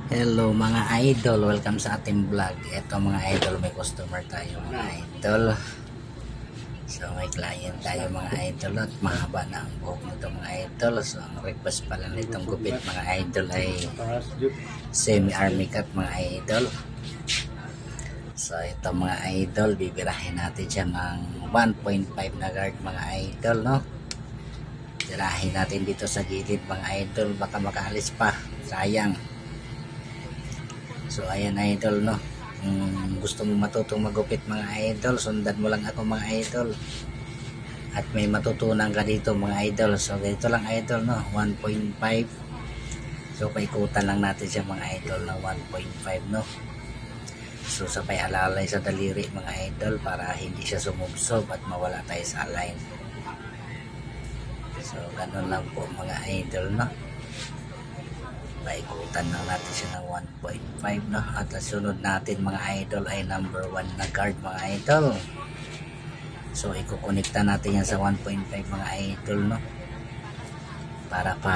Hello mga idol, welcome sa ating vlog. Ito mga idol, may customer tayo mga idol. So may client tayo mga idol at mahaba na ang buhok nito mga idol. So ang request pala nitong gupit mga idol ay semi-army cut mga idol. So ito mga idol, bibirahin natin siya ng 1.5 na guard mga idol, no? Tirahin natin dito sa gilid mga idol, baka makaalis pa, sayang. So ayan idol, no, kung gusto mo matutong magupit mga idol, sundan mo lang ako mga idol at may matutunan ka dito mga idol. So ganito lang idol, no, 1.5. So paikutan lang natin siya mga idol ng 1.5, no. So sabay alalay sa daliri mga idol para hindi siya sumubsob at mawala tayo sa align. So ganun lang po mga idol, no. Paikutan lang natin siya ng 1.5, no. At sunod natin mga idol ay number 1 na guard mga idol. So ikukonekta natin yan sa 1.5 mga idol, no, para pa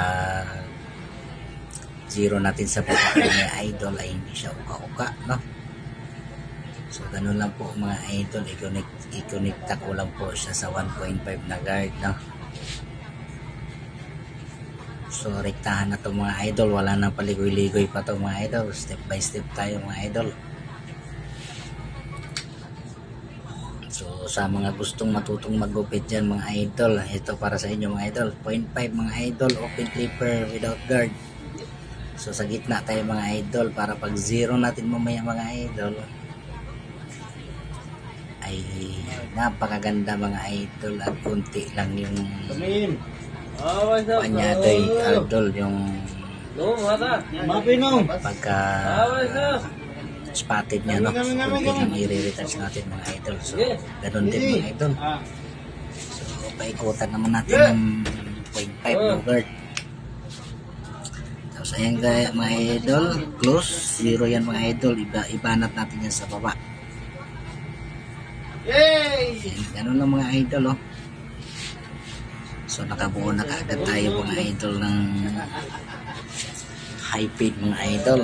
zero natin sa baba mga idol ay hindi siya uka-uka, no. So ganun lang po mga idol, ikonekta ko lang po siya sa 1.5 na guard, no. So rektahan na to mga idol, wala nang paligoy-ligoy pa to mga idol, step by step tayo mga idol. So sa mga gustong matutong maggupit dyan mga idol, ito para sa inyo mga idol, 0.5 mga idol, open clipper without guard. So sa gitna tayo mga idol para pag zero natin mamaya mga idol ay napakaganda mga idol at kunti lang yung panyadoy idol, yung pagka spotted niya, no. So kunti lang i-retouch natin mga idol. So ganun din mga idol. So paikutan naman natin ng 0.5 no guard. Tapos ayan mga idol, close, zero yan mga idol, ibanat natin yan sa baba. Ayan, ganun lang mga idol, oh. So nakabuo na kaagad tayo mga idol ng high fade mga idol.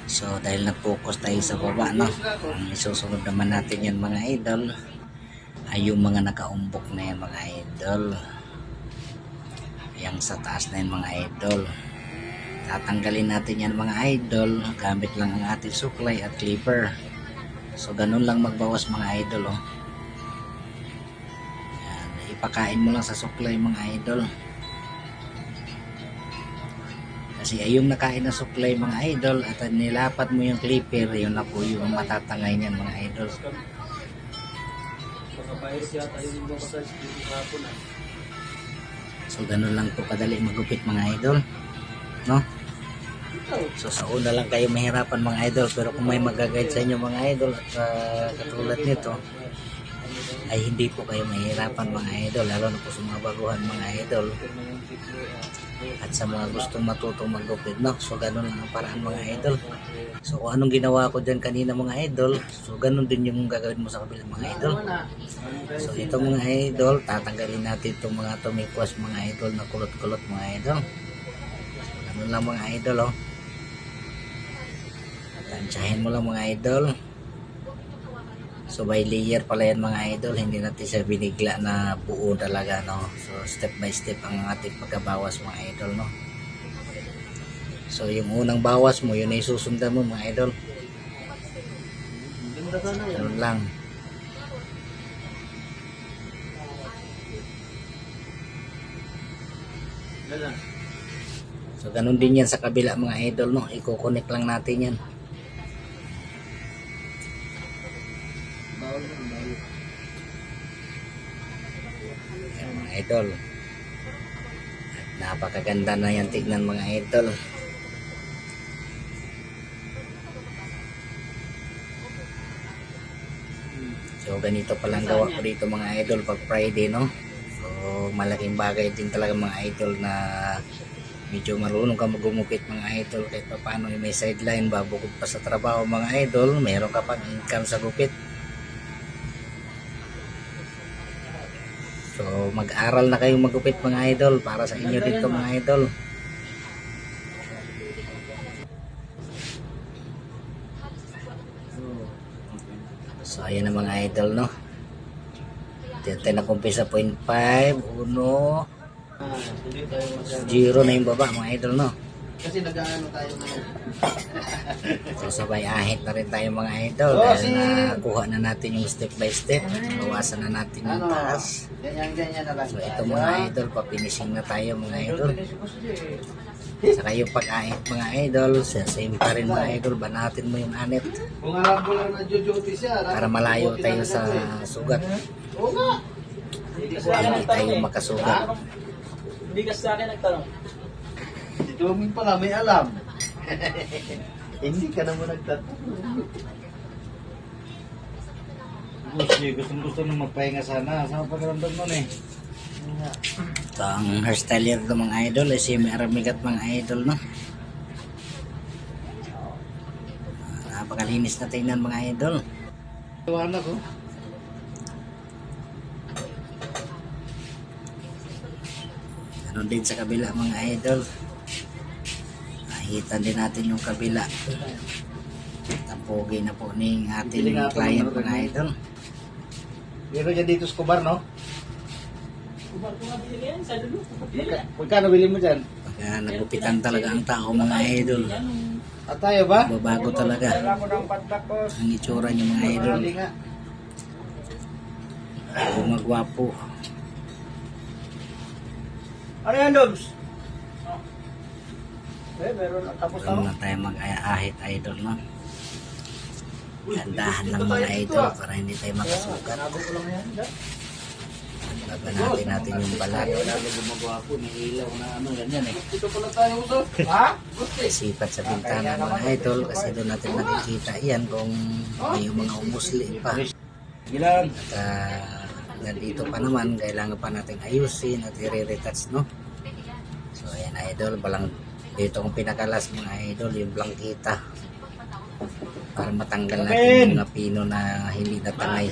So dahil na-focus tayo sa baba, no, ang isusunod naman natin yan mga idol ay yung mga nakaumbok na yan mga idol, yung sa taas na yan mga idol. Tatanggalin natin yan mga idol gamit lang ang ating suklay at clipper. So ganun lang magbawas mga idol, oh. Yan, ipakain mo lang sa suklay mga idol. Kasi ay yung nakain na suklay mga idol at nilapat mo yung clipper, yun na po yung matatangay niyan mga idol. So ganun lang po kadali magupit mga idol, no. So sa una lang kayo mahirapan mga idol, pero kung may mag-guide sa inyo mga idol at katulad nito ay hindi po kayo mahirapan mga idol, lalo na po sa mga baguhan mga idol at sa mga gustong matutong maggupit, no. So ganun lang ang paraan mga idol. So kung anong ginawa ko dyan kanina mga idol, so ganun din yung gagawin mo sa kabilang mga idol. So ito mga idol, tatanggalin natin itong mga tumikwas mga idol na kulot-kulot mga idol. So ganun lang mga idol, oh. Tansyahin mo lang mga idol. So by layer pala yan mga idol, hindi natin siya binigla na buo talaga, no. So step by step ang ating pagkabawas mga idol, no. So yung unang bawas mo, yun ay susundan mo mga idol. Ganun lang. So ganun din yan sa kabila mga idol, no. Iko-connect lang natin yan. Ayan, mga idol. Napakaganda na yan tignan mga idol. So ganito palang gawa ko dito mga idol pag Friday, no. So malaking bagay din talaga mga idol na medyo marunong ka magumupit mga idol, kahit pa paano may sideline ba, bukod pa sa trabaho mga idol, meron ka pang income sa gupit. So mag-aral na kayong magupit mga idol, para sa inyo dito mga idol. So ayan na mga idol, no. Dito na kumpisa 0.5, 1, 0 na yung baba mga idol, no. Kasi nag-aano tayo ngayon. So sabay ahit na rin tayo mga idol dahil nakuha na natin yung step by step. Bawasan na natin yung taas. Ganyan na lang. So ito mga idol, papinising na tayo mga idol. Saka yung pag-ahit mga idol, same pa rin mga idol, banatin mo yung anit Kung alam ko lang na duty siya. para malayo tayo sa sugat. Oo nga. Hindi tayo makasugat. Hindi ka sa akin nagtanong. Si Doming pala may alam. Hindi ka naman nagtatanong. Gusto nung magpahinga sana. Saan pagkaramdam nun eh? Ito ang hairstyle ito mga idol, si Aramigat mga idol, no. Napakalinis na tingnan mga idol. Tawanan ko. Ganon din sa kabila mga idol. Nahitan din natin yung kabila. Tampogi na po ni ating client mga idol. Pero dyan dito sa Kubar, no? Kubar ko nga binili yan sa dulo. Magkano bilhin mo dyan? Pagka nagupitan talaga ang tao mga idol. At tayo ba? Babago talaga Alam mo ng pantakos. ang itsura niyo mga idol. Hindi nga. Gumagwapo. Ano yan, Dobs? Meron na. Tapos Huwag na tayo mag-ahit idol, no. Gandahan lang mga idol para hindi tayo makasugat. ko lang yan. Babanatin natin yung balat. Lalo gumagawa po, ilaw na ano, ganyan eh. Dito pala tayo uso. Ha? Sipat sa bintana mga idol kasi doon natin makikita yan kung may mga umusli pa. Gilang. At nandito pa naman, kailangan pa natin ayusin at i-retouch, no? So ayan idol, balang dito kong pinakalas mga idol, yung blangkita para matanggal natin yung mga pino na hindi natangay.